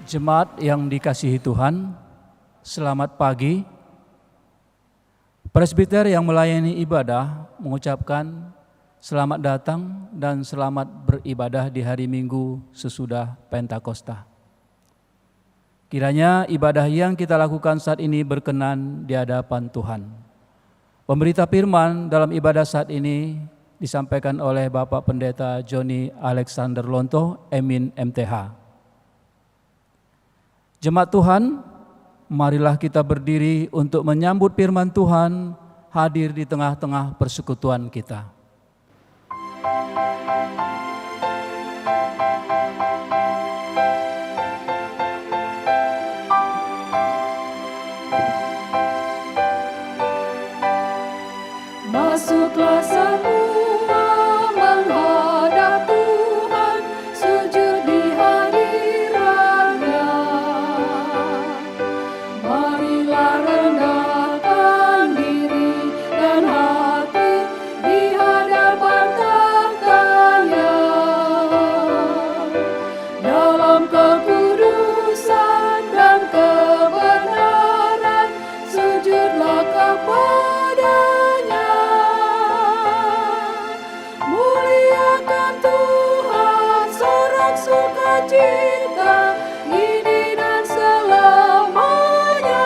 Jemaat yang dikasihi Tuhan, selamat pagi. Presbiter yang melayani ibadah mengucapkan selamat datang dan selamat beribadah di hari Minggu sesudah Pentakosta. Kiranya ibadah yang kita lakukan saat ini berkenan di hadapan Tuhan. Pemberita firman dalam ibadah saat ini disampaikan oleh Bapak Pendeta Joni Alexander Lonto, Emin MTH. Jemaat Tuhan, marilah kita berdiri untuk menyambut firman Tuhan hadir di tengah-tengah persekutuan kita. Masuklah semua menghadap Tuhan, sujud di hadirat-Nya. Marilah rendahkan diri dan hati di hadapan takhta-Nya. Dalam kekudusan dan kebenaran, sujudlah kepada-Nya. Muliakan Tuhan, sorak sukacita, ini dan selamanya.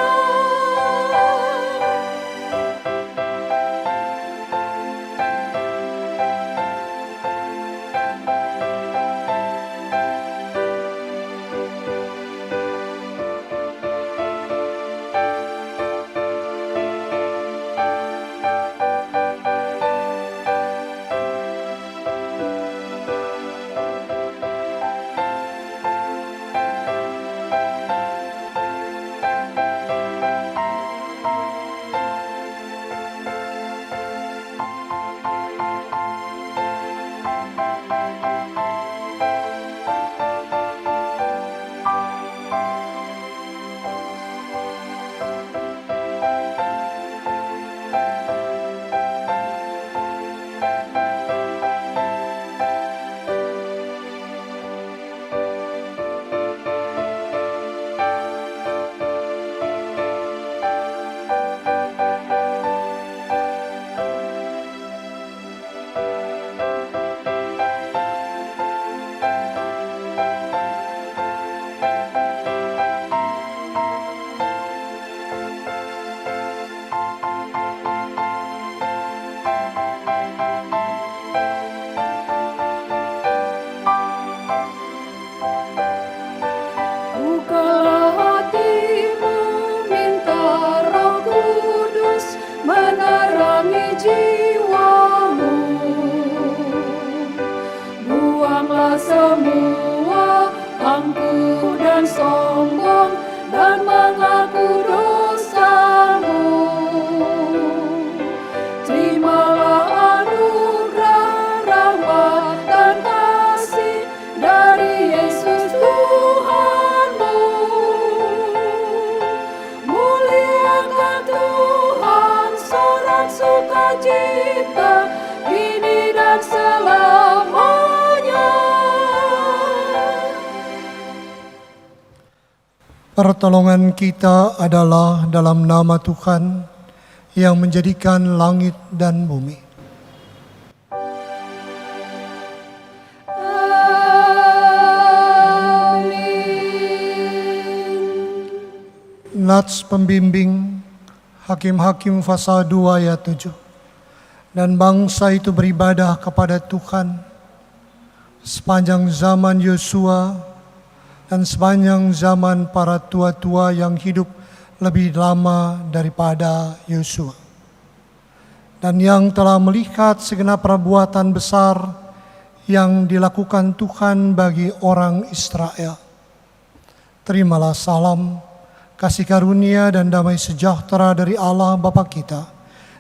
Bukalah hatimu, minta Roh Kudus menerangi jiwamu. Buanglah semua angkuh dan sombong dan mengaku dosamu. Terimalah anugerah, rahmat dan kasih dari Yesus Tuhanmu. Muliakan Tuhan, sorak sukacita, ini dan selamanya. Pertolongan kita adalah dalam nama Tuhan yang menjadikan langit dan bumi. Nats pembimbing Hakim-Hakim pasal 2 ayat 7. Dan bangsa itu beribadah kepada Tuhan sepanjang zaman Yosua dan sepanjang zaman para tua-tua yang hidup lebih lama daripada Yosua, dan yang telah melihat segenap perbuatan besar yang dilakukan Tuhan bagi orang Israel. Terimalah salam, kasih karunia dan damai sejahtera dari Allah Bapa kita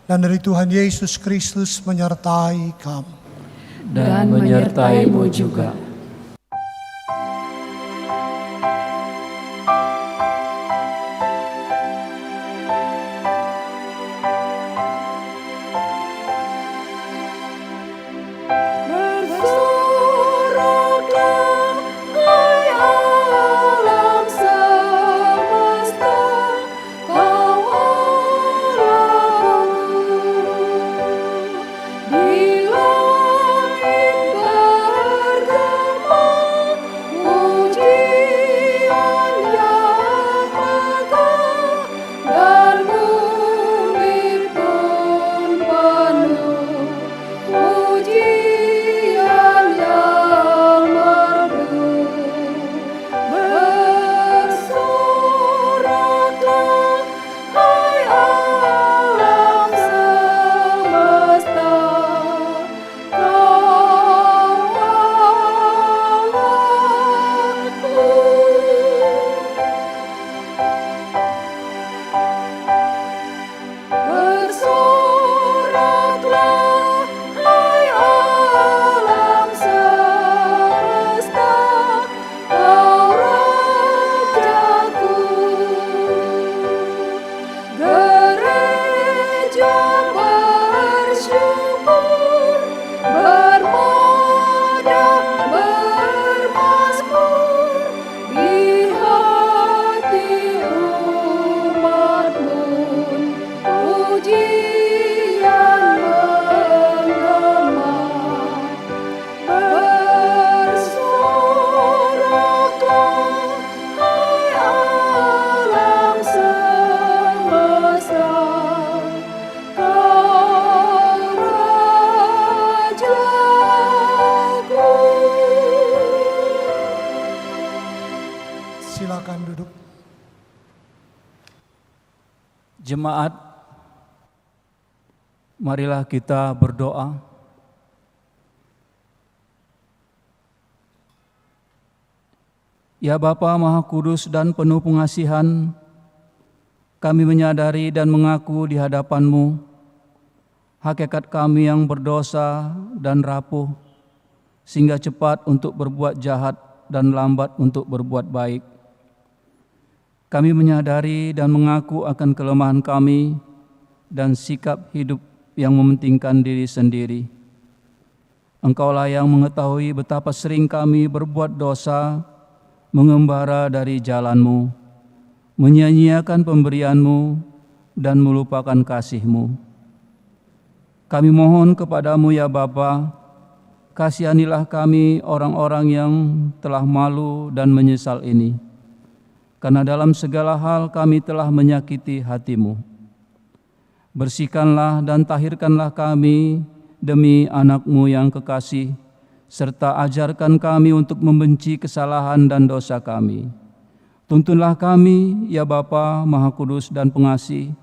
dan dari Tuhan Yesus Kristus menyertai kamu. Dan menyertaimu juga. Bersoraklah, hai alam silakan duduk. Jemaat, marilah kita berdoa. Ya Bapa Maha Kudus dan penuh pengasihan, kami menyadari dan mengaku di hadapan-Mu hakikat kami yang berdosa dan rapuh, sehingga cepat untuk berbuat jahat dan lambat untuk berbuat baik. Kami menyadari dan mengaku akan kelemahan kami dan sikap hidup yang mementingkan diri sendiri. Engkaulah yang mengetahui betapa sering kami berbuat dosa, mengembara dari jalan-Mu, menyia-nyiakan pemberian-Mu, dan melupakan kasih-Mu. Kami mohon kepada-Mu ya Bapa, kasihanilah kami orang-orang yang telah malu dan menyesal ini, karena dalam segala hal kami telah menyakiti hati-Mu. Bersihkanlah dan tahirkanlah kami demi anak-Mu yang kekasih, serta ajarkan kami untuk membenci kesalahan dan dosa kami. Tuntunlah kami, ya Bapa Maha Kudus dan Pengasih,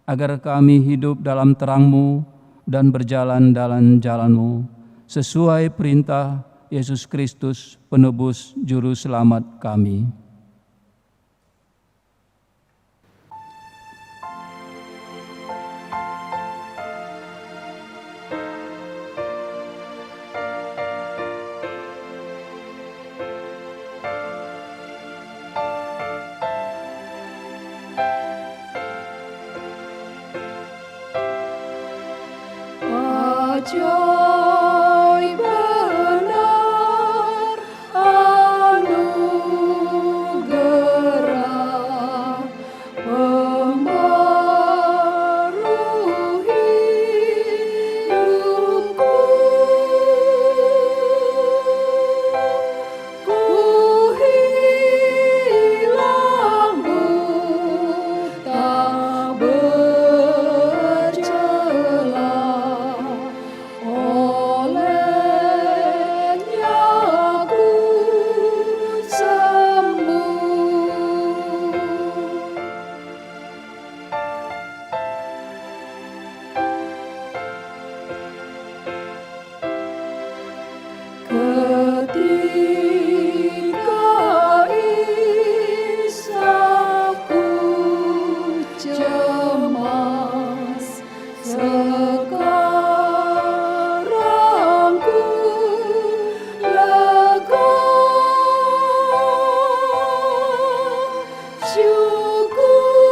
agar kami hidup dalam terang-Mu dan berjalan dalam jalan-Mu, sesuai perintah Yesus Kristus, penebus juru selamat kami. Ajaib benar anugerah membaru hidupku. Ku hilang buta bercela, olehnya ku sembuh. Ketika isapku cemas, sekarang ku lega. Syukur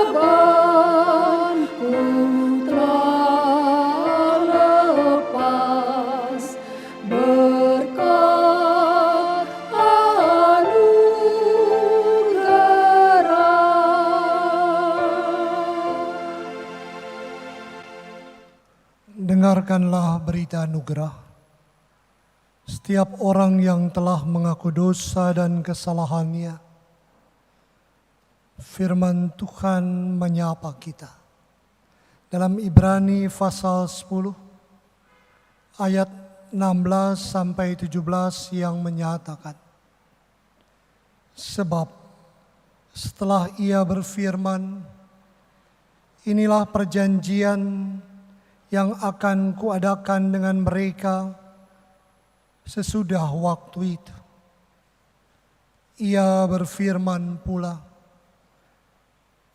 bebanku telah lepas berkat anugerah. Dengarkanlah berita anugerah. Setiap orang yang telah mengaku dosa dan kesalahannya, firman Tuhan menyapa kita. Dalam Ibrani pasal 10 ayat 16 sampai 17 yang menyatakan, sebab setelah ia berfirman, inilah perjanjian yang akan kuadakan dengan mereka sesudah waktu itu. Ia berfirman pula,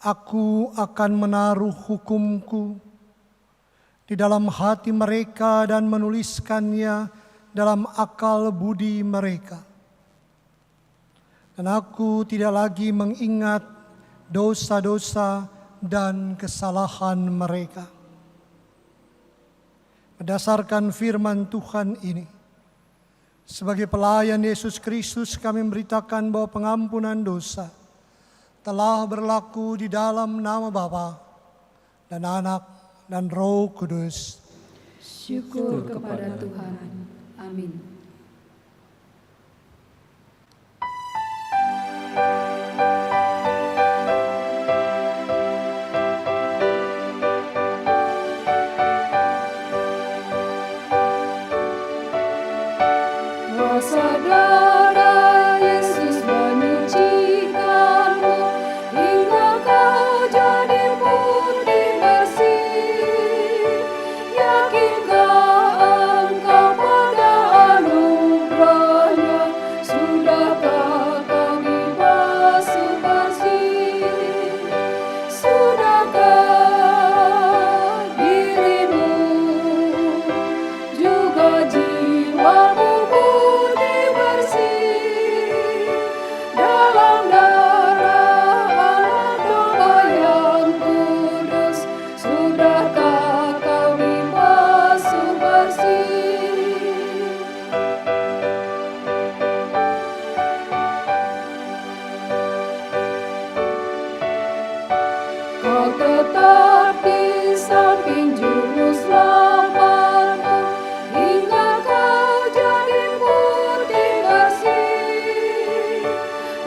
aku akan menaruh hukumku di dalam hati mereka dan menuliskannya dalam akal budi mereka. Dan aku tidak lagi mengingat dosa-dosa dan kesalahan mereka. Berdasarkan firman Tuhan ini, sebagai pelayan Yesus Kristus kami memberitakan bahwa pengampunan dosa telah berlaku di dalam nama Bapa dan Anak dan Roh Kudus. Syukur kepada Tuhan. Amin. Kuasa darah Yesus jiwamu murni bersih dalam darah Anak Domba yang kudus. Sudahkah kau dibasuh bersih? Kau tetap di samping juru selamatmu hingga kau jadi putih bersih.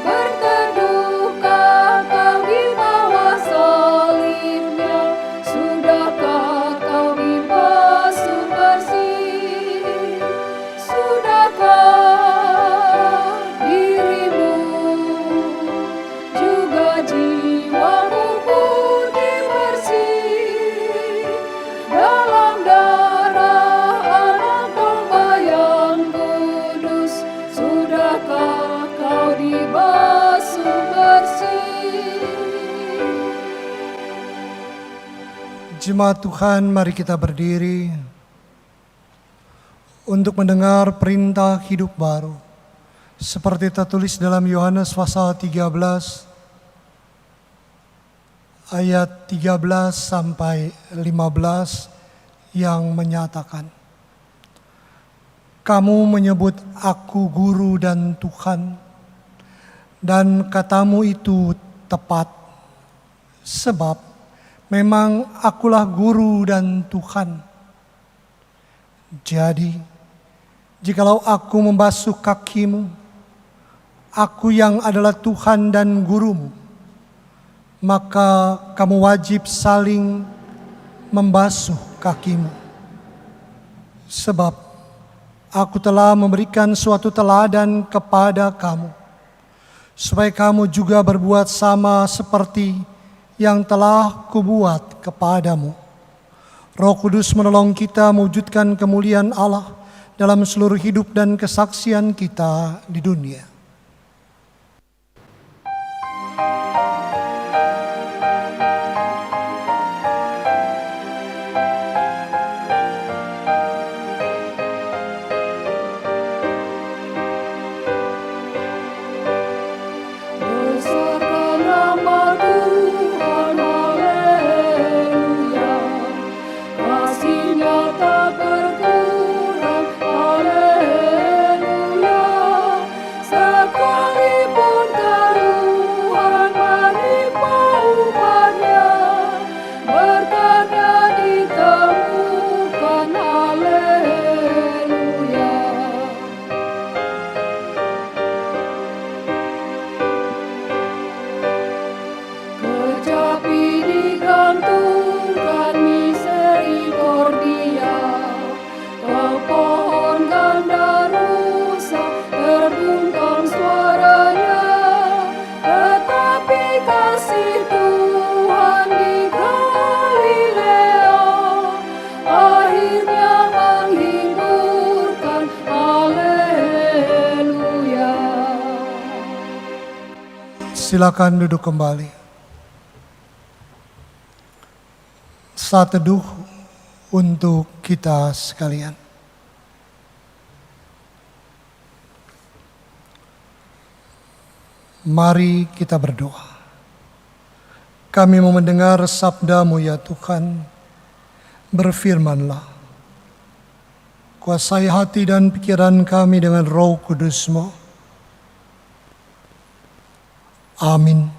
Berteduhkah kau di bawah salibnya? Sudahkah kau dibasuh bersih? Sudahkah dirimu juga jiwamu putih bersih dalam darah Anak Domba yang kudus? Sudahkah kau dibasuh bersih? Jemaat Tuhan, mari kita berdiri untuk mendengar perintah hidup baru. Seperti tertulis dalam Yohanes pasal 13 ayat 13 sampai 15 yang menyatakan, kamu menyebut aku guru dan Tuhan, dan katamu itu tepat, sebab memang akulah guru dan Tuhan. Jadi, jikalau aku membasuh kakimu, aku yang adalah Tuhan dan gurumu, maka kamu wajib saling membasuh kakimu. Sebab aku telah memberikan suatu teladan kepada kamu, supaya kamu juga berbuat sama seperti yang telah kubuat kepadamu. Roh Kudus menolong kita mewujudkan kemuliaan Allah dalam seluruh hidup dan kesaksian kita di dunia. Besarkan nama Tuhan, haleluya. Kasih-Nya tak berkurang, haleluya. Sekalipun taruhan menimpa umatnya, berkat-Nya ditemukan, haleluya. Kecapi digantungkan misericordia, ke pohon gandarusa terbungkam suaranya. Tetapi kasih Tuhan di Galilea akhirnya menghiburkan, haleluya. Silakan duduk kembali. Saat teduh untuk kita sekalian. Mari kita berdoa. Kami mau mendengar sabda-Mu ya Tuhan. Berfirmanlah. Kuasai hati dan pikiran kami dengan Roh Kudus-Mu. Amin.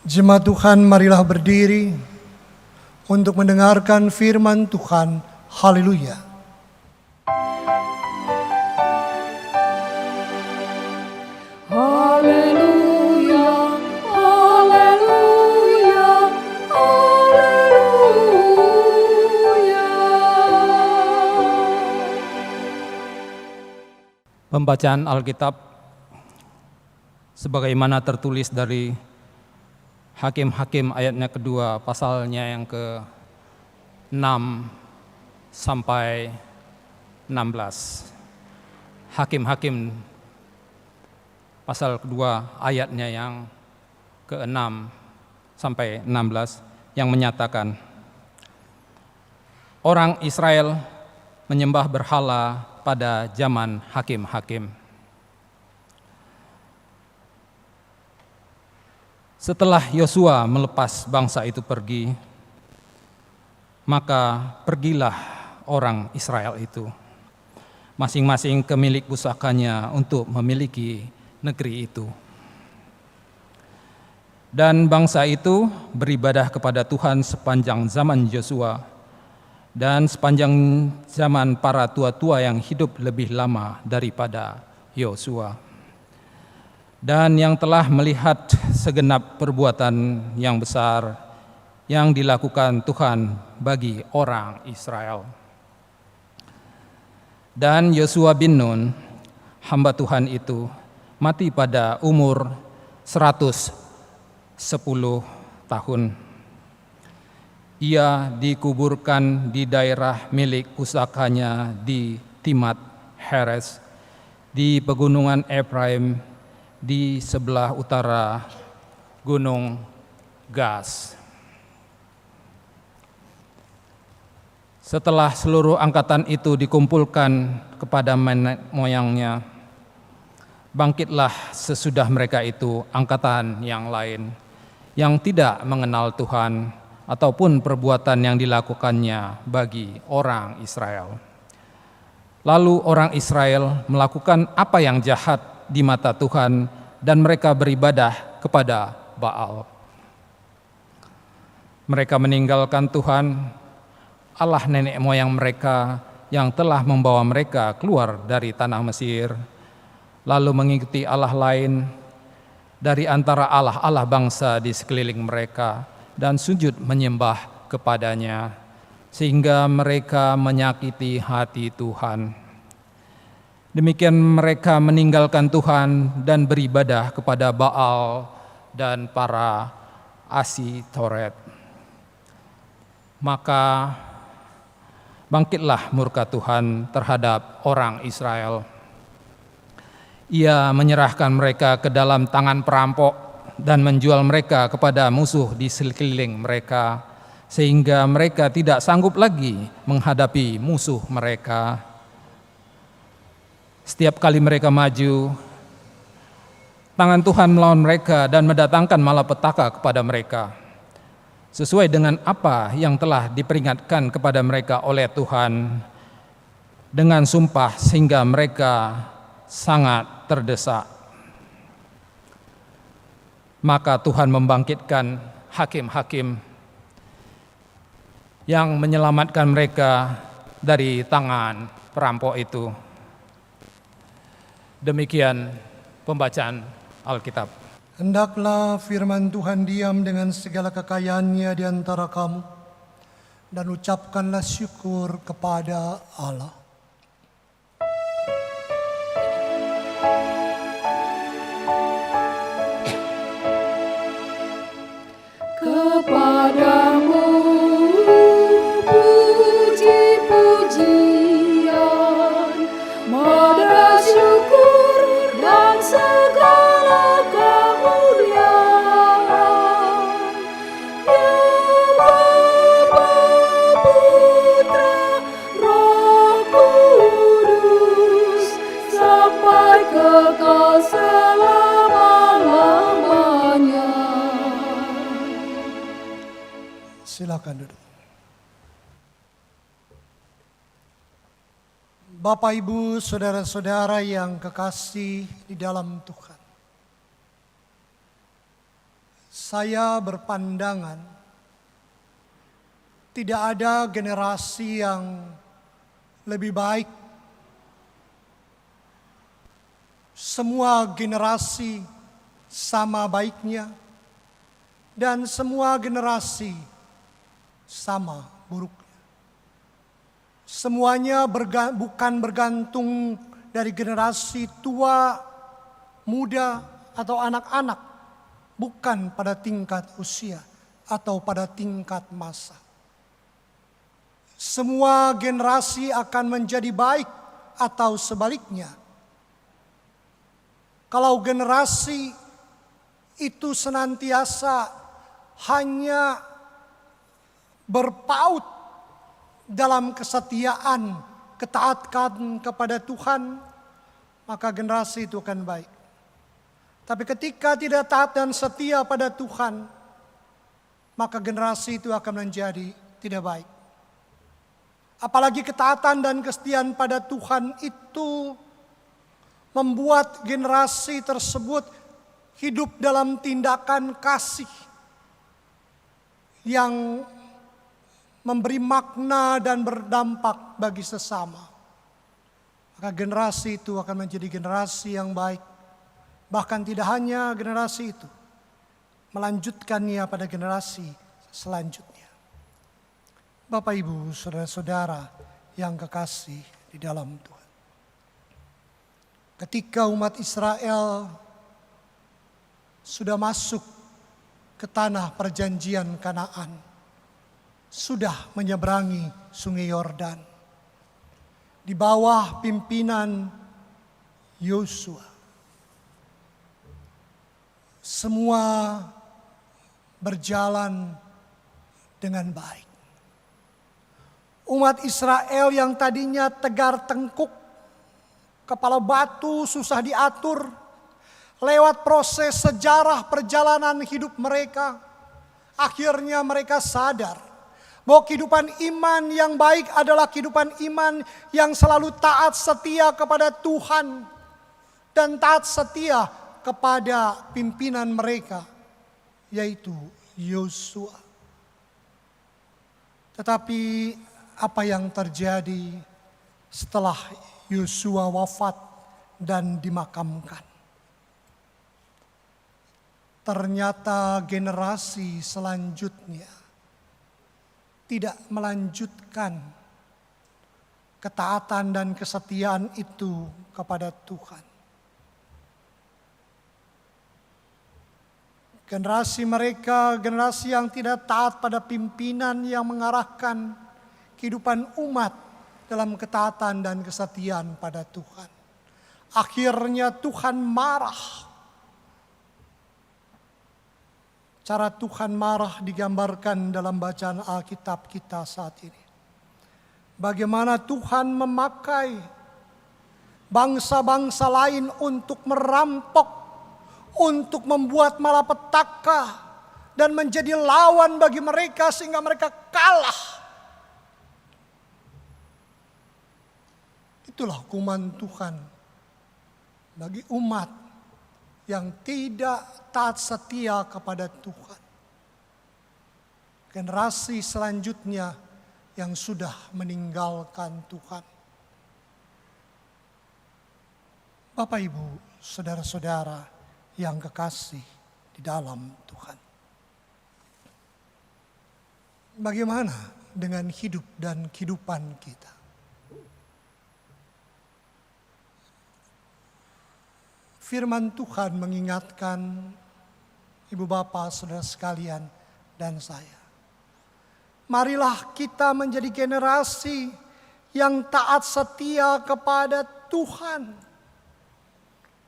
Jemaat Tuhan, marilah berdiri untuk mendengarkan firman Tuhan. Haleluya. Haleluya, haleluya, haleluya. Pembacaan Alkitab sebagaimana tertulis dari Hakim-Hakim ayatnya kedua, pasalnya yang ke-6 sampai 16. Hakim-Hakim pasal kedua ayatnya yang ke-6 sampai 16 yang menyatakan, orang Israel menyembah berhala pada zaman hakim-hakim. Setelah Yosua melepas bangsa itu pergi, maka pergilah orang Israel itu, masing-masing ke milik pusakanya untuk memiliki negeri itu. Dan bangsa itu beribadah kepada Tuhan sepanjang zaman Yosua dan sepanjang zaman para tua-tua yang hidup lebih lama daripada Yosua. Dan yang telah melihat segenap perbuatan yang besar yang dilakukan Tuhan bagi orang Israel. Dan Yosua bin Nun, hamba Tuhan itu, mati pada umur 110 tahun. Ia dikuburkan di daerah milik pusakanya di Timat Heres, di pegunungan Efraim, di sebelah utara Gunung Gas. Setelah seluruh angkatan itu dikumpulkan kepada nenek moyangnya, bangkitlah sesudah mereka itu angkatan yang lain yang tidak mengenal Tuhan ataupun perbuatan yang dilakukannya bagi orang Israel. Lalu orang Israel melakukan apa yang jahat di mata Tuhan dan mereka beribadah kepada Baal. Mereka meninggalkan Tuhan, Allah nenek moyang mereka yang telah membawa mereka keluar dari tanah Mesir, lalu mengikuti Allah lain dari antara Allah-Allah bangsa di sekeliling mereka dan sujud menyembah kepadanya, sehingga mereka menyakiti hati Tuhan. Demikian mereka meninggalkan Tuhan dan beribadah kepada Baal dan para Asitoret. Maka bangkitlah murka Tuhan terhadap orang Israel. Ia menyerahkan mereka ke dalam tangan perampok dan menjual mereka kepada musuh di sekeliling mereka, sehingga mereka tidak sanggup lagi menghadapi musuh mereka. Setiap kali mereka maju, tangan Tuhan melawan mereka dan mendatangkan malapetaka kepada mereka, sesuai dengan apa yang telah diperingatkan kepada mereka oleh Tuhan dengan sumpah, sehingga mereka sangat terdesak. Maka Tuhan membangkitkan hakim-hakim yang menyelamatkan mereka dari tangan perampok itu. Demikian pembacaan Alkitab. Hendaklah firman Tuhan diam dengan segala kekayaannya di antara kamu, dan ucapkanlah syukur kepada Allah. Kepadamu puji-pujian, moda syukur dan segala kemuliaan. Ya Bapa, Putra, Roh Kudus, sampai kekal selama-lamanya. Silakan duduk. Bapak, Ibu, saudara-saudara yang kekasih di dalam Tuhan. Saya berpandangan tidak ada generasi yang lebih baik. Semua generasi sama baiknya dan semua generasi sama buruknya. Semuanya bukan bergantung dari generasi tua, muda, atau anak-anak, bukan pada tingkat usia atau pada tingkat masa. Semua generasi akan menjadi baik atau sebaliknya. Kalau generasi itu senantiasa hanya berpaut dalam kesetiaan ketaatan kepada Tuhan, maka generasi itu akan baik. Tapi ketika tidak taat dan setia pada Tuhan, maka generasi itu akan menjadi tidak baik. Apalagi ketaatan dan kesetiaan pada Tuhan itu membuat generasi tersebut hidup dalam tindakan kasih yang memberi makna dan berdampak bagi sesama. Maka generasi itu akan menjadi generasi yang baik. Bahkan tidak hanya generasi itu, melanjutkannya pada generasi selanjutnya. Bapak, Ibu, saudara-saudara yang kekasih di dalam Tuhan. Ketika umat Israel sudah masuk ke tanah perjanjian Kanaan, sudah menyeberangi Sungai Yordan di bawah pimpinan Yosua. Semua berjalan dengan baik. Umat Israel yang tadinya tegar tengkuk, kepala batu, susah diatur, lewat proses sejarah perjalanan hidup mereka, akhirnya mereka sadar bahwa kehidupan iman yang baik adalah kehidupan iman yang selalu taat setia kepada Tuhan dan taat setia kepada pimpinan mereka, yaitu Yosua. Tetapi apa yang terjadi setelah Yosua wafat dan dimakamkan? Ternyata generasi selanjutnya tidak melanjutkan ketaatan dan kesetiaan itu kepada Tuhan. Generasi mereka, generasi yang tidak taat pada pimpinan yang mengarahkan kehidupan umat dalam ketaatan dan kesetiaan pada Tuhan. Akhirnya Tuhan marah. Cara Tuhan marah digambarkan dalam bacaan Alkitab kita saat ini. Bagaimana Tuhan memakai bangsa-bangsa lain untuk merampok, untuk membuat malapetaka dan menjadi lawan bagi mereka sehingga mereka kalah. Itulah hukuman Tuhan bagi umat yang tidak taat setia kepada Tuhan. Generasi selanjutnya yang sudah meninggalkan Tuhan. Bapak, Ibu, saudara-saudara yang kekasih di dalam Tuhan. Bagaimana dengan hidup dan kehidupan kita? Firman Tuhan mengingatkan ibu bapak, saudara sekalian, dan saya. Marilah kita menjadi generasi yang taat setia kepada Tuhan.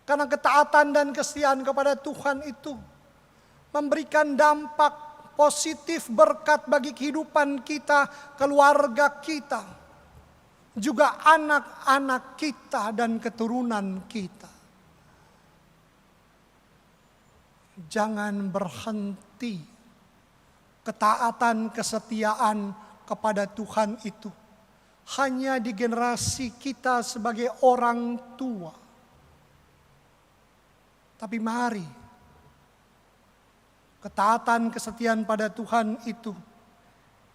Karena ketaatan dan kesetiaan kepada Tuhan itu memberikan dampak positif, berkat bagi kehidupan kita, keluarga kita, juga anak-anak kita dan keturunan kita. Jangan berhenti ketaatan, kesetiaan kepada Tuhan itu hanya di generasi kita sebagai orang tua. Tapi mari ketaatan, kesetiaan pada Tuhan itu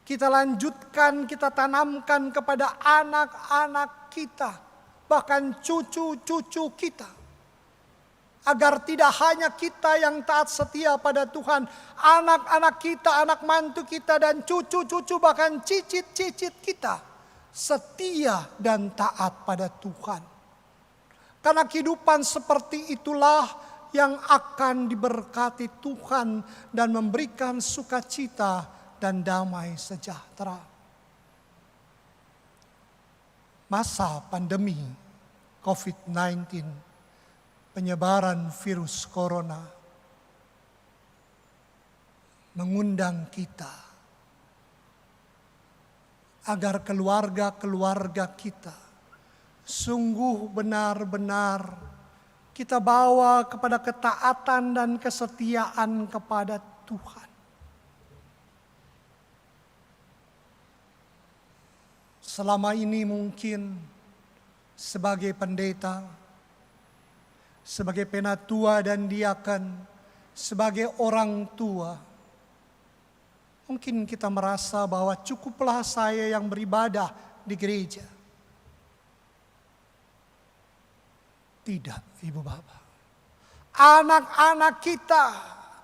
kita lanjutkan, kita tanamkan kepada anak-anak kita, bahkan cucu-cucu kita. Agar tidak hanya kita yang taat setia pada Tuhan, anak-anak kita, anak mantu kita, dan cucu-cucu, bahkan cicit-cicit kita setia dan taat pada Tuhan. Karena kehidupan seperti itulah yang akan diberkati Tuhan dan memberikan sukacita dan damai sejahtera. Masa pandemi COVID-19, penyebaran virus corona, mengundang kita agar keluarga-keluarga kita sungguh benar-benar kita bawa kepada ketaatan dan kesetiaan kepada Tuhan. Selama ini mungkin sebagai pendeta, sebagai penatua dan diaken, sebagai orang tua, mungkin kita merasa bahwa cukuplah saya yang beribadah di gereja. Tidak, Ibu Bapak. Anak-anak kita,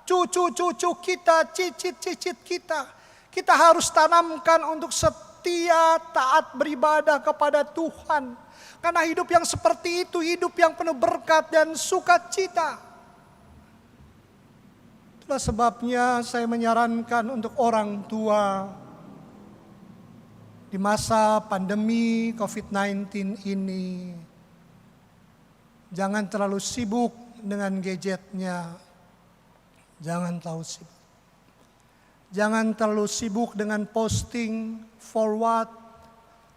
cucu-cucu kita, cicit-cicit kita, kita harus tanamkan untuk setia, taat beribadah kepada Tuhan. Karena hidup yang seperti itu, hidup yang penuh berkat dan sukacita. Itulah sebabnya saya menyarankan untuk orang tua di masa pandemi COVID-19 ini, jangan terlalu sibuk dengan gadgetnya. Jangan terlalu sibuk. Jangan terlalu sibuk dengan posting, forward,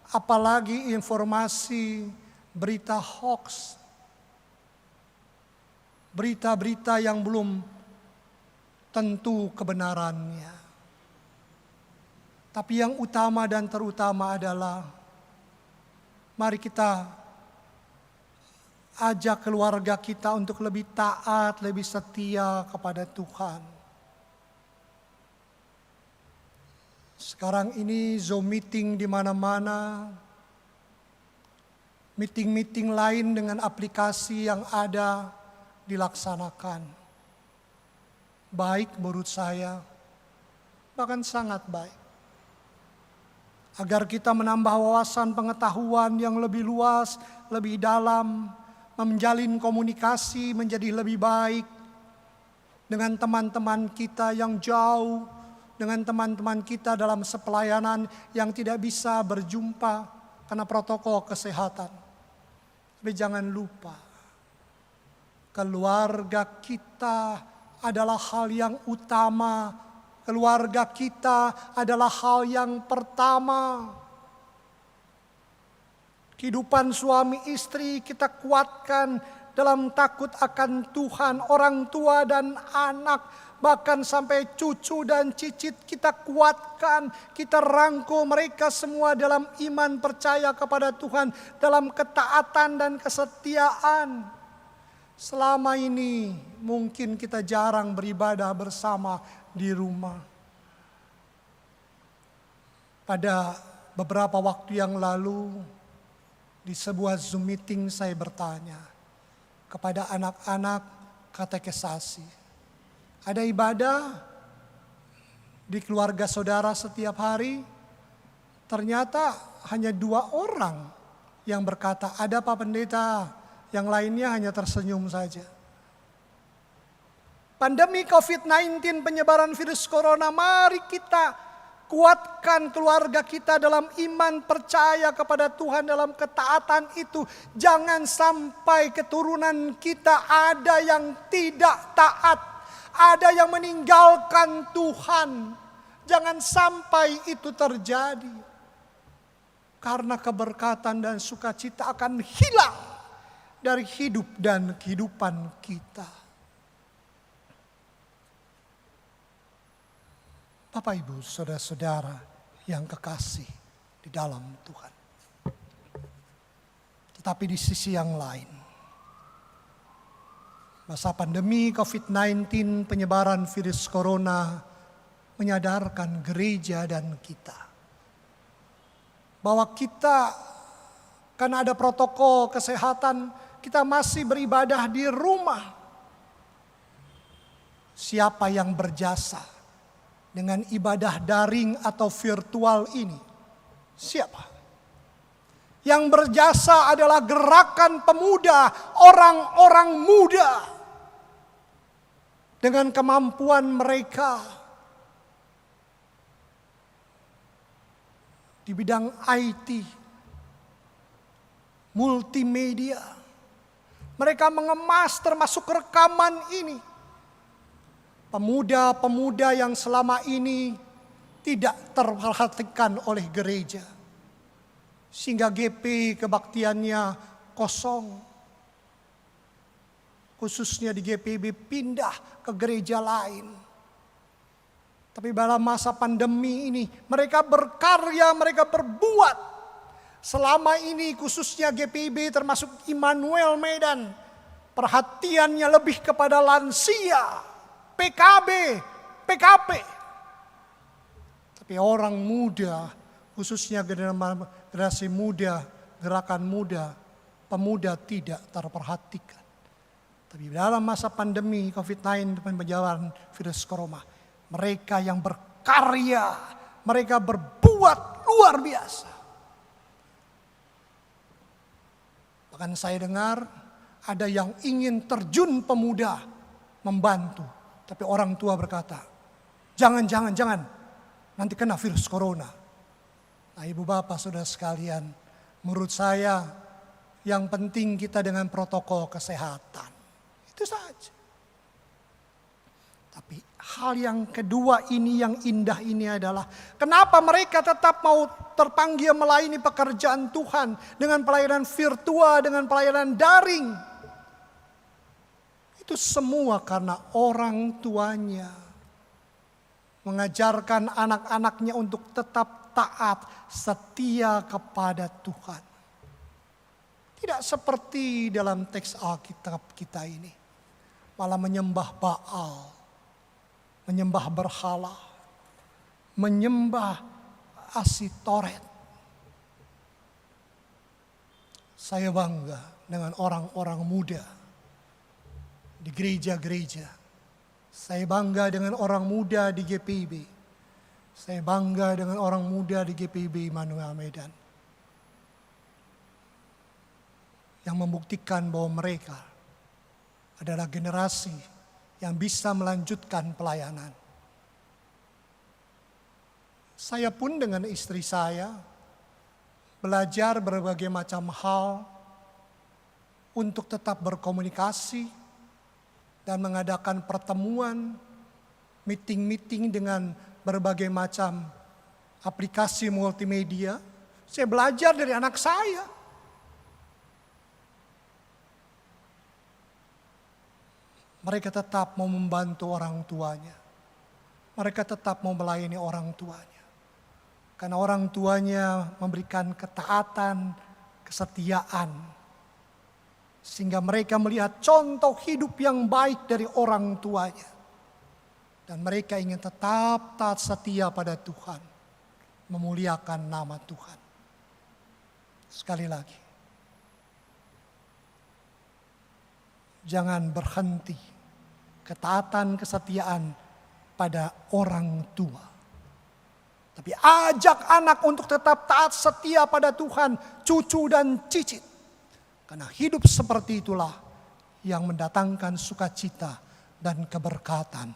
apalagi informasi, berita hoax. Berita-berita yang belum tentu kebenarannya. Tapi yang utama dan terutama adalah mari kita ajak keluarga kita untuk lebih taat, lebih setia kepada Tuhan. Sekarang ini Zoom meeting di mana-mana, meeting-meeting lain dengan aplikasi yang ada dilaksanakan. Baik menurut saya, bahkan sangat baik. Agar kita menambah wawasan pengetahuan yang lebih luas, lebih dalam, menjalin komunikasi menjadi lebih baik dengan teman-teman kita yang jauh, dengan teman-teman kita dalam sepelayanan yang tidak bisa berjumpa karena protokol kesehatan. Tapi jangan lupa, keluarga kita adalah hal yang utama. Keluarga kita adalah hal yang pertama. Kehidupan suami istri kita kuatkan dalam takut akan Tuhan, orang tua dan anak, bahkan sampai cucu dan cicit kita kuatkan, kita rangkul mereka semua dalam iman percaya kepada Tuhan, dalam ketaatan dan kesetiaan. Selama ini mungkin kita jarang beribadah bersama di rumah. Pada beberapa waktu yang lalu, di sebuah Zoom meeting saya bertanya kepada anak-anak katekesasi. Ada ibadah di keluarga saudara setiap hari? Ternyata hanya 2 orang yang berkata, ada Pak Pendeta, yang lainnya hanya tersenyum saja. Pandemi COVID-19, penyebaran virus corona, mari kita kuatkan keluarga kita dalam iman percaya kepada Tuhan, dalam ketaatan itu. Jangan sampai keturunan kita ada yang tidak taat, ada yang meninggalkan Tuhan. Jangan sampai itu terjadi. Karena keberkatan dan sukacita akan hilang dari hidup dan kehidupan kita. Bapak, Ibu, saudara-saudara yang kekasih di dalam Tuhan. Tetapi di sisi yang lain, masa pandemi COVID-19, penyebaran virus corona menyadarkan gereja dan kita bahwa kita, karena ada protokol kesehatan, kita masih beribadah di rumah. Siapa yang berjasa dengan ibadah daring atau virtual ini? Siapa? Yang berjasa adalah gerakan pemuda, orang-orang muda. Dengan kemampuan mereka di bidang IT, multimedia. Mereka mengemas termasuk rekaman ini. Pemuda-pemuda yang selama ini tidak terperhatikan oleh gereja. sehingga GP kebaktiannya kosong. Khususnya di GPIB pindah ke gereja lain. Tapi dalam masa pandemi ini mereka berkarya, mereka berbuat. Selama ini khususnya GPIB termasuk Immanuel Medan, perhatiannya lebih kepada lansia, PKB, PKP. Tapi orang muda, khususnya generasi muda, gerakan muda, pemuda tidak terperhatikan. Tapi dalam masa pandemi COVID-19 penjajaran virus corona, mereka yang berkarya, mereka berbuat luar biasa. Bahkan saya dengar ada yang ingin terjun pemuda membantu. Tapi orang tua berkata, jangan, nanti kena virus corona. Nah ibu bapak saudara sekalian, menurut saya yang penting kita dengan protokol kesehatan. Itu saja. Tapi hal yang kedua ini yang indah ini adalah kenapa mereka tetap mau terpanggil melayani pekerjaan Tuhan dengan pelayanan virtual, dengan pelayanan daring. Itu semua karena orang tuanya mengajarkan anak-anaknya untuk tetap taat, setia kepada Tuhan. Tidak seperti dalam teks Alkitab kita ini, malah menyembah Baal, menyembah berhala, menyembah Asitoret. Saya bangga dengan orang-orang muda di gereja-gereja. Saya bangga dengan orang muda di GPIB. Saya bangga dengan orang muda di GPIB Immanuel Medan. Yang membuktikan bahwa mereka adalah generasi yang bisa melanjutkan pelayanan. Saya pun dengan istri saya belajar berbagai macam hal untuk tetap berkomunikasi dan mengadakan pertemuan, meeting-meeting dengan berbagai macam aplikasi multimedia. Saya belajar dari anak saya. Mereka tetap mau membantu orang tuanya. Mereka tetap mau melayani orang tuanya. Karena orang tuanya memberikan ketaatan, kesetiaan. Sehingga mereka melihat contoh hidup yang baik dari orang tuanya. Dan mereka ingin tetap taat setia pada Tuhan. Memuliakan nama Tuhan. Sekali lagi. Jangan berhenti ketaatan, kesetiaan pada orang tua. Tapi ajak anak untuk tetap taat setia pada Tuhan, cucu dan cicit. Karena hidup seperti itulah yang mendatangkan sukacita dan keberkatan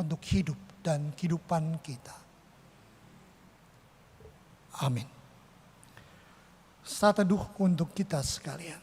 untuk hidup dan kehidupan kita. Amin. Saat teduh untuk kita sekalian.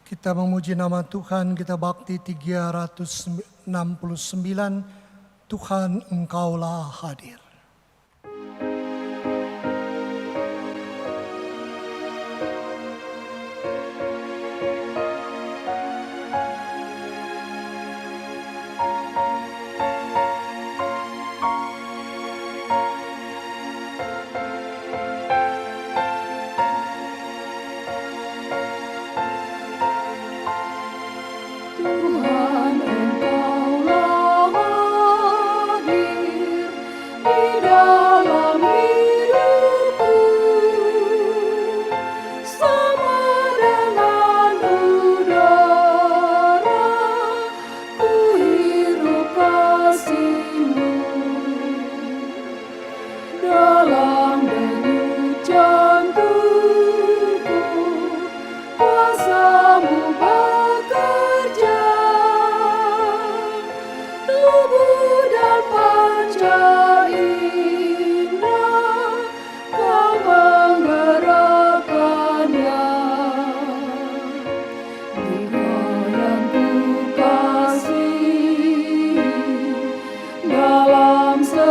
Kita memuji nama Tuhan, kita bakti 369, Tuhan Engkaulah hadir. Tuhan Engkaulah hadir di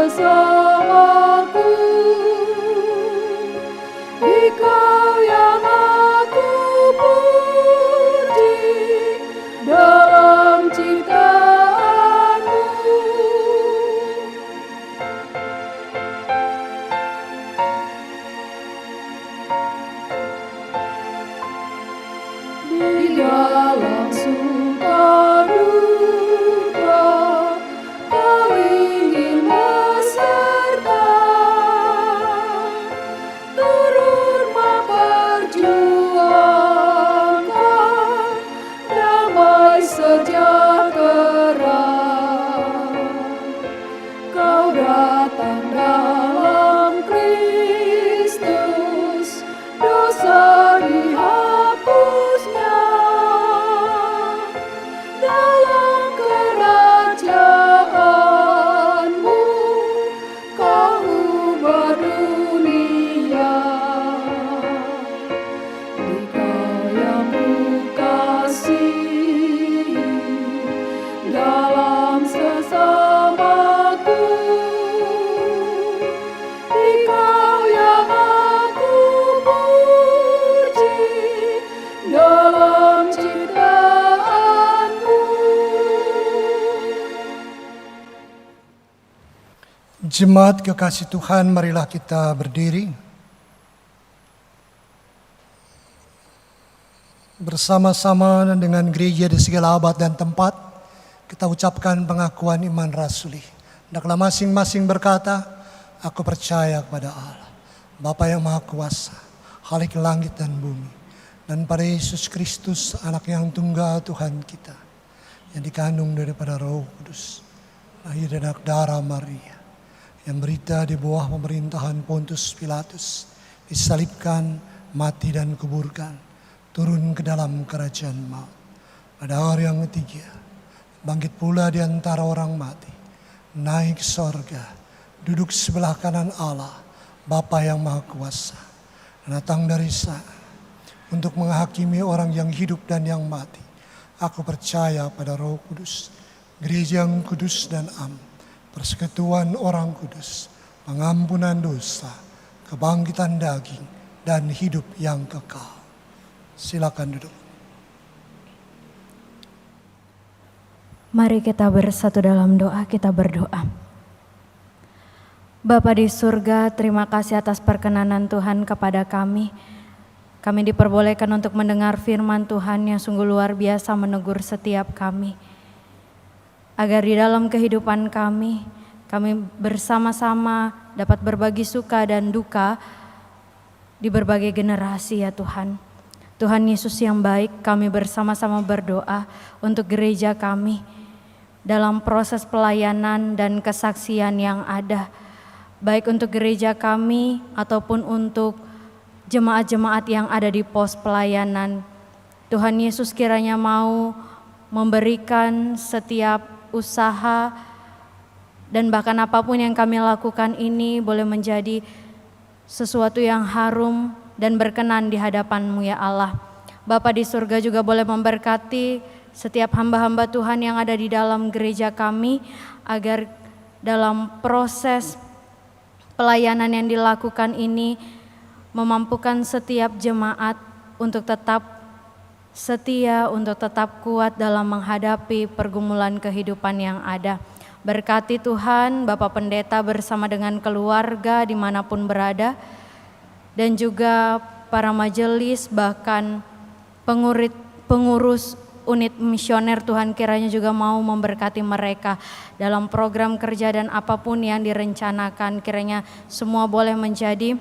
bersamaku. Engkau yang aku puji dalam ciptaanmu. Di dalam suka duka Kau ingin beserta, turut memperjuangkan damai sejahtera. Kau datang dalam Kristus, dosa dihapusnya. Dalam kerajaanmu Kau ubah dunia. Engkau yang kukasihi dalam sesamaku. Engkau yang aku puji dalam ciptaanmu. Jemaat kekasih Tuhan, marilah kita berdiri. Bersama-sama dengan gereja di segala abad dan tempat, kita ucapkan pengakuan iman rasuli. Hendaklah masing-masing berkata, aku percaya kepada Allah, Bapa yang Maha Kuasa, Khalik langit dan bumi, dan pada Yesus Kristus, anak yang tunggal Tuhan kita, yang dikandung daripada Roh Kudus, lahir dari darah Maria, yang berita di bawah pemerintahan Pontius Pilatus, disalibkan, mati dan kuburkan, turun ke dalam kerajaan maut. Pada hari yang ketiga, bangkit pula di antara orang mati, naik ke sorga, duduk sebelah kanan Allah, Bapa yang Maha Kuasa, datang dari sana untuk menghakimi orang yang hidup dan yang mati. Aku percaya pada Roh Kudus, gereja yang kudus dan am, persekutuan orang kudus, pengampunan dosa, kebangkitan daging, dan hidup yang kekal. Silakan duduk. Mari kita bersatu dalam doa, kita berdoa. Bapa di surga, terima kasih atas perkenanan Tuhan kepada kami. Kami diperbolehkan untuk mendengar firman Tuhan yang sungguh luar biasa menegur setiap kami. Agar di dalam kehidupan kami bersama-sama dapat berbagi suka dan duka di berbagai generasi ya Tuhan. Tuhan Yesus yang baik, kami bersama-sama berdoa untuk gereja kami dalam proses pelayanan dan kesaksian yang ada. Baik untuk gereja kami ataupun untuk jemaat-jemaat yang ada di pos pelayanan. Tuhan Yesus kiranya mau memberikan setiap usaha dan bahkan apapun yang kami lakukan ini boleh menjadi sesuatu yang harum dan berkenan di hadapan-Mu ya Allah. Bapa di surga juga boleh memberkati setiap hamba-hamba Tuhan yang ada di dalam gereja kami, agar dalam proses pelayanan yang dilakukan ini memampukan setiap jemaat untuk tetap setia, untuk tetap kuat dalam menghadapi pergumulan kehidupan yang ada. Berkati Tuhan Bapak Pendeta bersama dengan keluarga dimanapun berada, dan juga para majelis, bahkan pengurus unit misioner. Tuhan kiranya juga mau memberkati mereka dalam program kerja dan apapun yang direncanakan. Kiranya semua boleh menjadi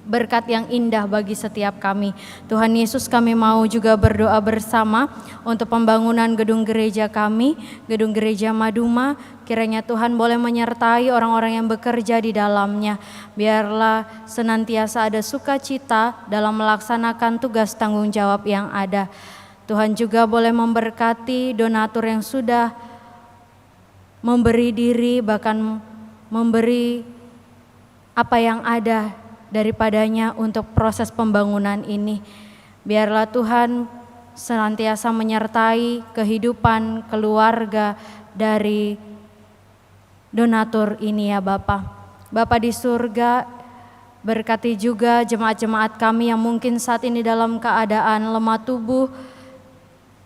berkat yang indah bagi setiap kami. Tuhan Yesus, kami mau juga berdoa bersama untuk pembangunan gedung gereja kami, gedung gereja Maduma. Kiranya Tuhan boleh menyertai orang-orang yang bekerja di dalamnya. Biarlah senantiasa ada sukacita dalam melaksanakan tugas tanggung jawab yang ada. Tuhan juga boleh memberkati donatur yang sudah memberi diri, bahkan memberi apa yang ada daripadanya untuk proses pembangunan ini. Biarlah Tuhan senantiasa menyertai kehidupan keluarga dari donatur ini ya Bapa. Bapa di surga, berkati juga jemaat-jemaat kami yang mungkin saat ini dalam keadaan lemah tubuh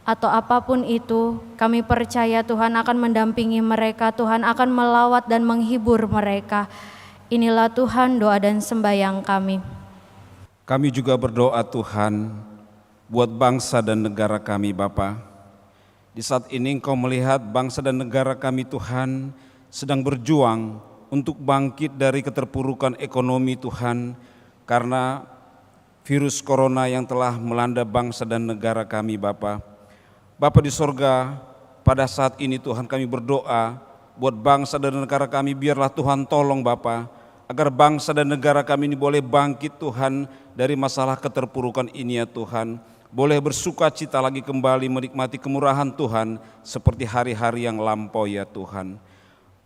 atau apapun itu. Kami percaya Tuhan akan mendampingi mereka, Tuhan akan melawat dan menghibur mereka. Inilah Tuhan doa dan sembahyang kami. Kami juga berdoa Tuhan buat bangsa dan negara kami Bapa. Di saat ini Engkau melihat bangsa dan negara kami Tuhan sedang berjuang untuk bangkit dari keterpurukan ekonomi Tuhan, karena virus corona yang telah melanda bangsa dan negara kami Bapa. Bapa di sorga, pada saat ini Tuhan kami berdoa buat bangsa dan negara kami, biarlah Tuhan tolong Bapa, agar bangsa dan negara kami ini boleh bangkit Tuhan dari masalah keterpurukan ini ya Tuhan. Boleh bersuka cita lagi kembali menikmati kemurahan Tuhan seperti hari-hari yang lampau ya Tuhan.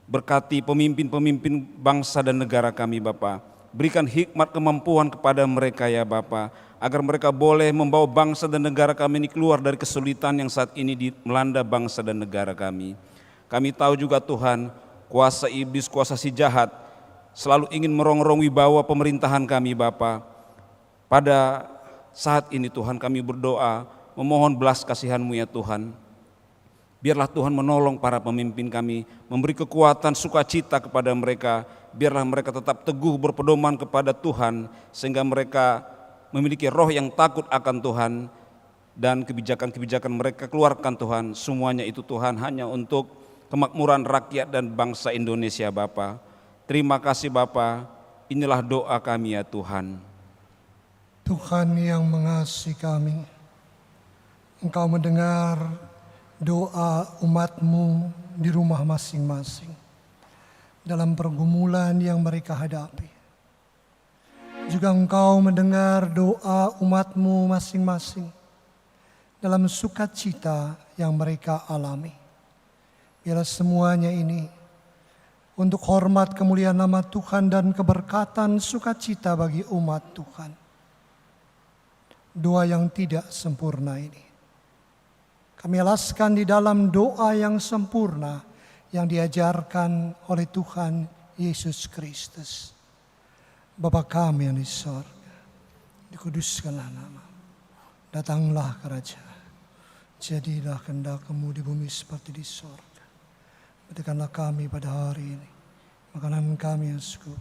Berkati pemimpin-pemimpin bangsa dan negara kami Bapa. Berikan hikmat kemampuan kepada mereka ya Bapa, agar mereka boleh membawa bangsa dan negara kami ini keluar dari kesulitan yang saat ini melanda bangsa dan negara kami. Kami tahu juga Tuhan, kuasa iblis, kuasa si jahat selalu ingin merongrong wibawa pemerintahan kami Bapa. Pada saat ini Tuhan kami berdoa memohon belas kasihan-Mu ya Tuhan. Biarlah Tuhan menolong para pemimpin kami, memberi kekuatan sukacita kepada mereka. Biarlah mereka tetap teguh berpedoman kepada Tuhan, sehingga mereka memiliki roh yang takut akan Tuhan, dan kebijakan-kebijakan mereka keluarkan Tuhan. Semuanya itu Tuhan hanya untuk kemakmuran rakyat dan bangsa Indonesia Bapa. Terima kasih Bapa, inilah doa kami ya Tuhan. Tuhan yang mengasihi kami, Engkau mendengar doa umat-Mu di rumah masing-masing dalam pergumulan yang mereka hadapi. Juga Engkau mendengar doa umat-Mu masing-masing dalam sukacita yang mereka alami. Biarlah semuanya ini untuk hormat kemuliaan nama Tuhan dan keberkatan sukacita bagi umat Tuhan. Doa yang tidak sempurna ini kami alaskan di dalam doa yang sempurna yang diajarkan oleh Tuhan Yesus Kristus. Bapa kami yang di sorga, dikuduskanlah nama, datanglah kerajaan, jadilah kehendak-Mu di bumi seperti di sorga. Berikanlah kami pada hari ini makanan kami yang cukup,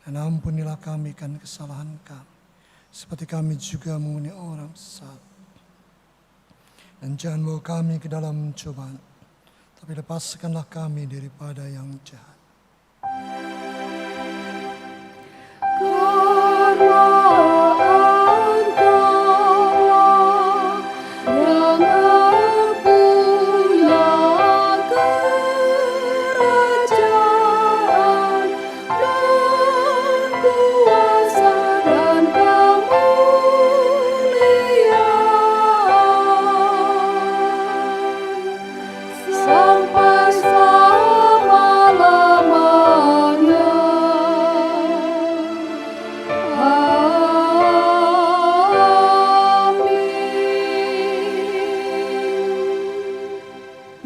dan ampunilah kami kan kesalahan kami, seperti kami juga mengampuni orang salah. Dan jangan bawa kami ke dalam cobaan, tapi lepaskanlah kami daripada yang jahat. Sampai selama-lamanya. Amin.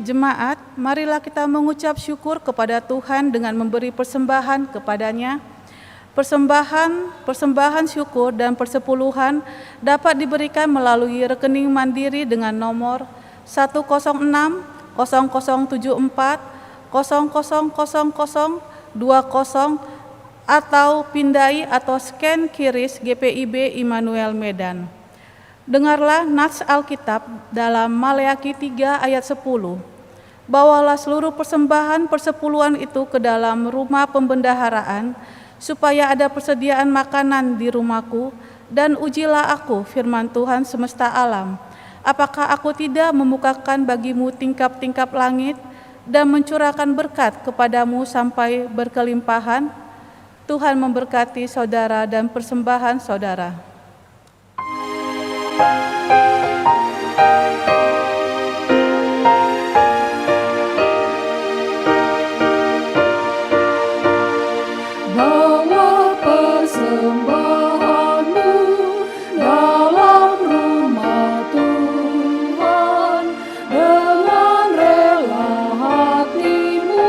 Jemaat, marilah kita mengucap syukur kepada Tuhan dengan memberi persembahan kepadanya. Persembahan syukur dan persepuluhan dapat diberikan melalui rekening mandiri dengan nomor 106 0074 000020 atau pindai atau scan QRIS GPIB Immanuel Medan. Dengarlah nats Alkitab dalam Maleakhi 3 ayat 10. Bawalah seluruh persembahan persepuluhan itu ke dalam rumah pembendaharaan, supaya ada persediaan makanan di rumahku, dan ujilah aku, firman Tuhan semesta alam. Apakah aku tidak membukakan bagimu tingkap-tingkap langit dan mencurahkan berkat kepadamu sampai berkelimpahan? Tuhan memberkati saudara dan persembahan saudara. Bawa persembahanmu dalam rumah Tuhan dengan rela hatimu,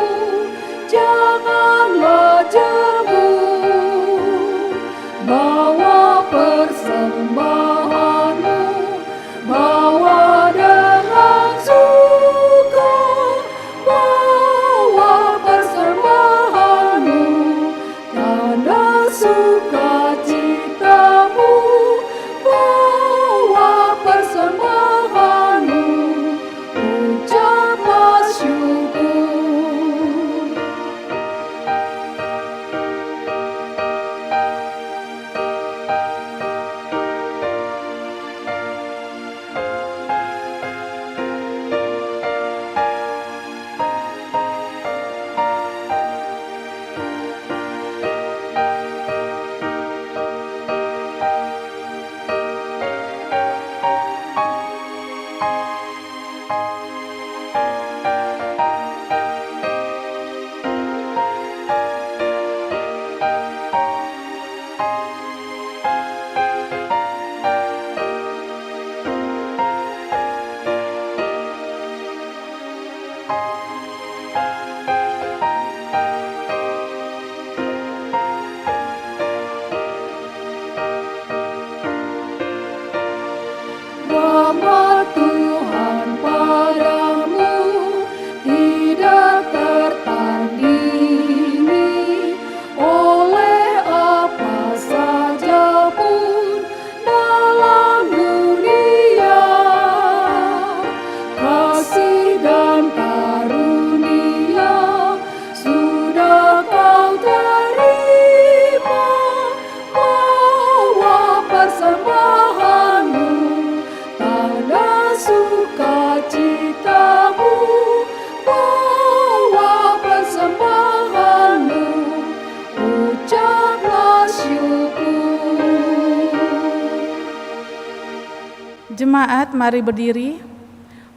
Jemaat, mari berdiri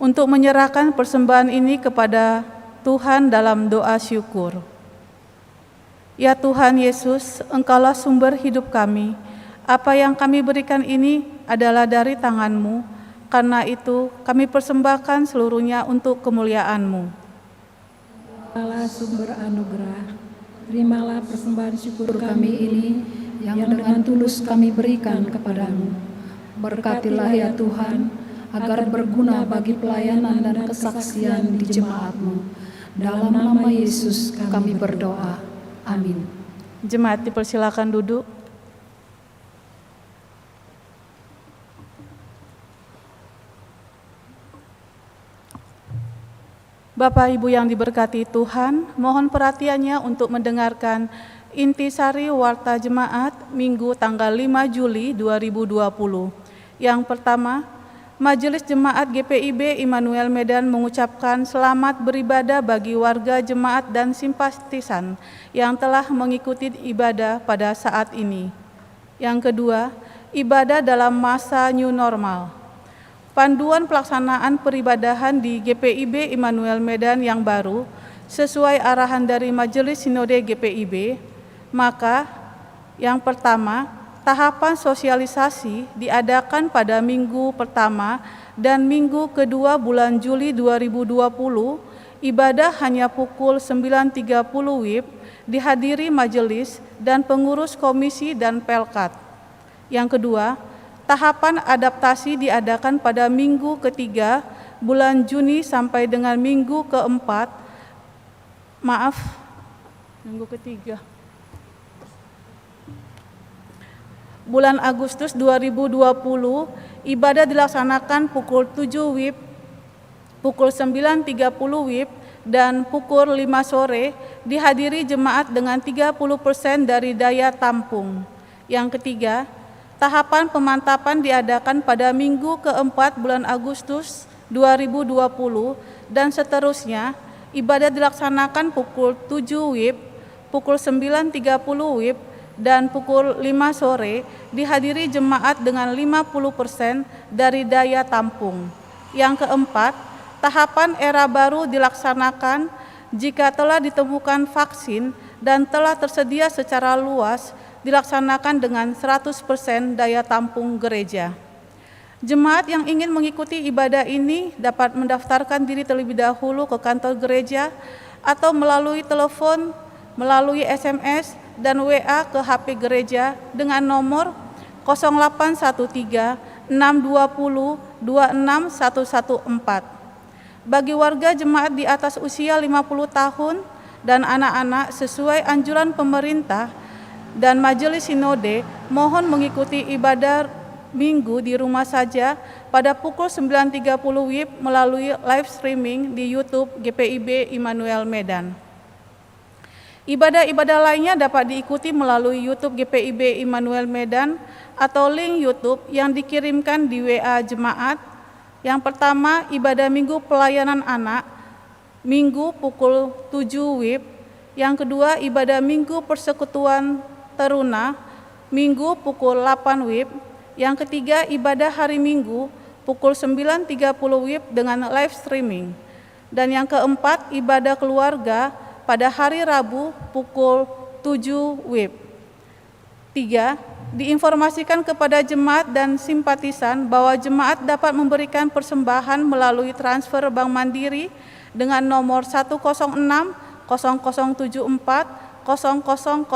untuk menyerahkan persembahan ini kepada Tuhan dalam doa syukur. Ya Tuhan Yesus, Engkaulah sumber hidup kami. Apa yang kami berikan ini adalah dari tangan-Mu. Karena itu kami persembahkan seluruhnya untuk kemuliaan-Mu. Allah sumber anugerah, terimalah persembahan syukur kami ini yang dengan tulus kami berikan kepadamu. Berkatilah ya Tuhan, agar berguna bagi pelayanan dan kesaksian di jemaat-Mu. Dalam nama Yesus kami berdoa. Amin. Jemaat dipersilakan duduk. Bapak Ibu yang diberkati Tuhan, mohon perhatiannya untuk mendengarkan intisari Warta Jemaat Minggu tanggal 5 Juli 2020. Yang pertama, Majelis Jemaat GPIB Immanuel Medan mengucapkan selamat beribadah bagi warga jemaat dan simpatisan yang telah mengikuti ibadah pada saat ini. Yang kedua, ibadah dalam masa new normal. Panduan pelaksanaan peribadahan di GPIB Immanuel Medan yang baru sesuai arahan dari Majelis Sinode GPIB, maka yang pertama, tahapan sosialisasi diadakan pada minggu pertama dan minggu kedua bulan Juli 2020, ibadah hanya pukul 9.30 WIB, dihadiri majelis dan pengurus komisi dan pelkat. Yang kedua, tahapan adaptasi diadakan pada minggu ketiga bulan Juni sampai dengan minggu keempat, bulan Agustus 2020, ibadah dilaksanakan pukul 7 WIB, pukul 9.30 WIB, dan pukul 5 sore, dihadiri jemaat dengan 30% dari daya tampung. Yang ketiga, tahapan pemantapan diadakan pada minggu keempat bulan Agustus 2020, dan seterusnya, ibadah dilaksanakan pukul 7 WIB, pukul 9.30 WIB, dan pukul 5 sore dihadiri jemaat dengan 50% dari daya tampung. Yang keempat, tahapan era baru dilaksanakan jika telah ditemukan vaksin dan telah tersedia secara luas, dilaksanakan dengan 100% daya tampung gereja. Jemaat yang ingin mengikuti ibadah ini dapat mendaftarkan diri terlebih dahulu ke kantor gereja atau melalui telepon, melalui SMS, dan WA ke HP gereja dengan nomor 0813 620 26114. Bagi warga jemaat di atas usia 50 tahun dan anak-anak sesuai anjuran pemerintah dan Majelis Sinode, mohon mengikuti ibadah minggu di rumah saja pada pukul 9.30 WIB melalui live streaming di YouTube GPIB Immanuel Medan. Ibadah-ibadah lainnya dapat diikuti melalui YouTube GPIB Immanuel Medan atau link YouTube yang dikirimkan di WA jemaat. Yang pertama, ibadah minggu pelayanan anak, minggu pukul 7 WIB. Yang kedua, ibadah minggu persekutuan teruna, minggu pukul 8 WIB. Yang ketiga, ibadah hari Minggu pukul 9.30 WIB dengan live streaming. Dan yang keempat, ibadah keluarga pada hari Rabu pukul 7 WIB. 3. Diinformasikan kepada jemaat dan simpatisan bahwa jemaat dapat memberikan persembahan melalui transfer Bank Mandiri dengan nomor 106 0074 000020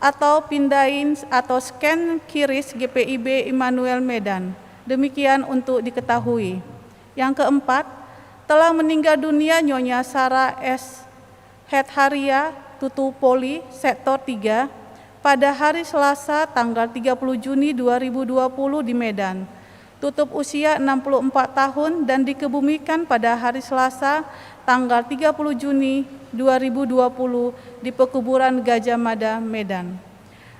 atau pindahin atau scan QRIS GPIB Immanuel Medan. Demikian untuk diketahui. Yang keempat, telah meninggal dunia Nyonya Sarah S. Hetharia Tutupoli, Sektor 3, pada hari Selasa tanggal 30 Juni 2020 di Medan. Tutup usia 64 tahun dan dikebumikan pada hari Selasa tanggal 30 Juni 2020 di Pekuburan Gajah Mada, Medan.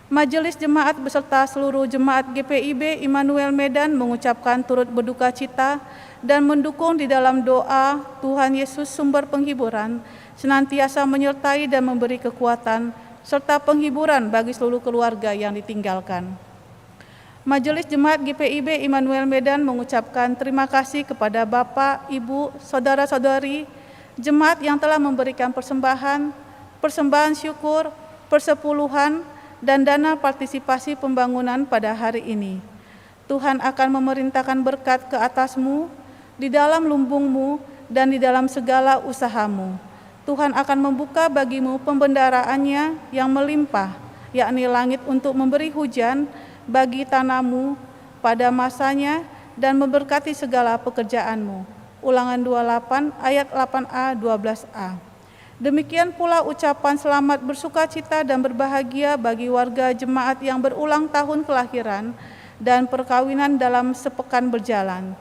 Majelis Jemaat beserta seluruh jemaat GPIB Immanuel Medan mengucapkan turut berduka cita dan mendukung di dalam doa Tuhan Yesus sumber penghiburan, senantiasa menyertai dan memberi kekuatan serta penghiburan bagi seluruh keluarga yang ditinggalkan. Majelis Jemaat GPIB Immanuel Medan mengucapkan terima kasih kepada Bapak, Ibu, Saudara-saudari, Jemaat yang telah memberikan persembahan syukur, persepuluhan, dan dana partisipasi pembangunan pada hari ini. Tuhan akan memerintahkan berkat ke atasmu, di dalam lumbungmu, dan di dalam segala usahamu. Tuhan akan membuka bagimu pembendaraannya yang melimpah, yakni langit untuk memberi hujan bagi tanahmu pada masanya dan memberkati segala pekerjaanmu. Ulangan 28 ayat 8a 12a. Demikian pula ucapan selamat bersukacita dan berbahagia bagi warga jemaat yang berulang tahun kelahiran dan perkawinan dalam sepekan berjalan.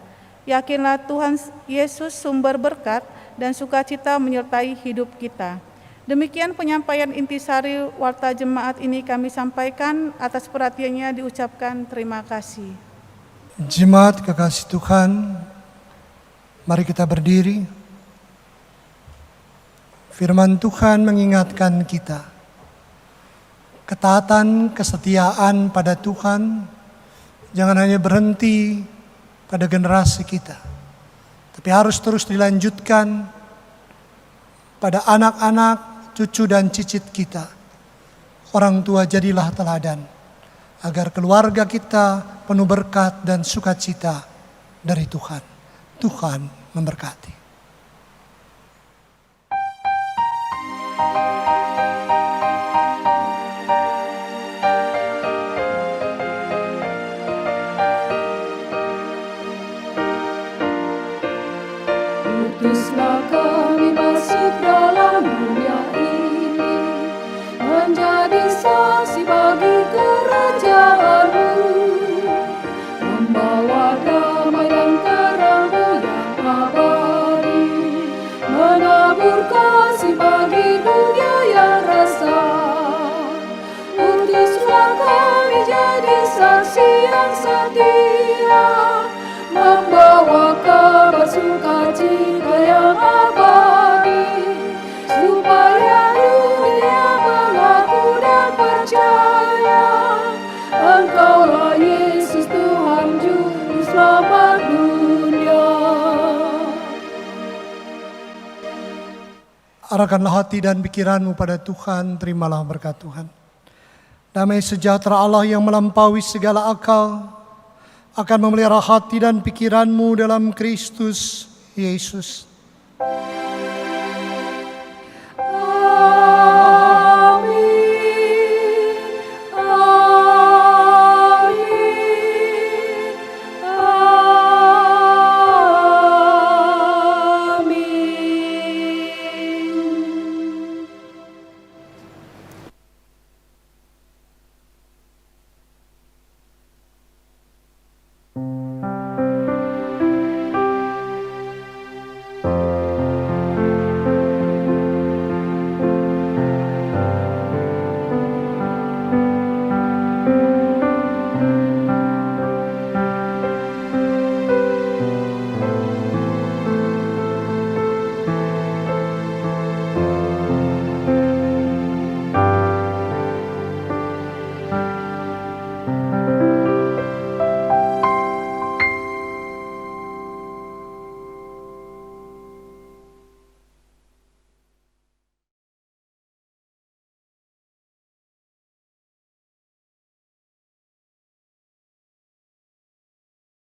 Yakinlah Tuhan Yesus sumber berkat dan sukacita menyertai hidup kita. Demikian penyampaian intisari warta jemaat ini kami sampaikan, atas perhatiannya diucapkan terima kasih. Jemaat kekasih Tuhan, mari kita berdiri. Firman Tuhan mengingatkan kita, ketaatan, kesetiaan pada Tuhan jangan hanya berhenti pada generasi kita, tapi harus terus dilanjutkan pada anak-anak, cucu dan cicit kita. Orang tua jadilah teladan, agar keluarga kita penuh berkat dan sukacita dari Tuhan. Tuhan memberkati. Utuslah kami masuk dalam dunia ini, menjadi saksi bagi kerajaan-Mu, membawa damai dan terang-Mu yang abadi, menabur kasih bagi dunia yang resah. Utuslah kami jadi saksi yang setia, membawa kabar sukacita yang abadi, supaya dunia mengaku dan percaya Engkaulah Yesus Tuhan Juru Selamat dunia. Arahkanlah hati dan pikiranmu pada Tuhan, terimalah berkat Tuhan. Damai sejahtera Allah yang melampaui segala akal akan memelihara hati dan pikiranmu dalam Kristus Yesus.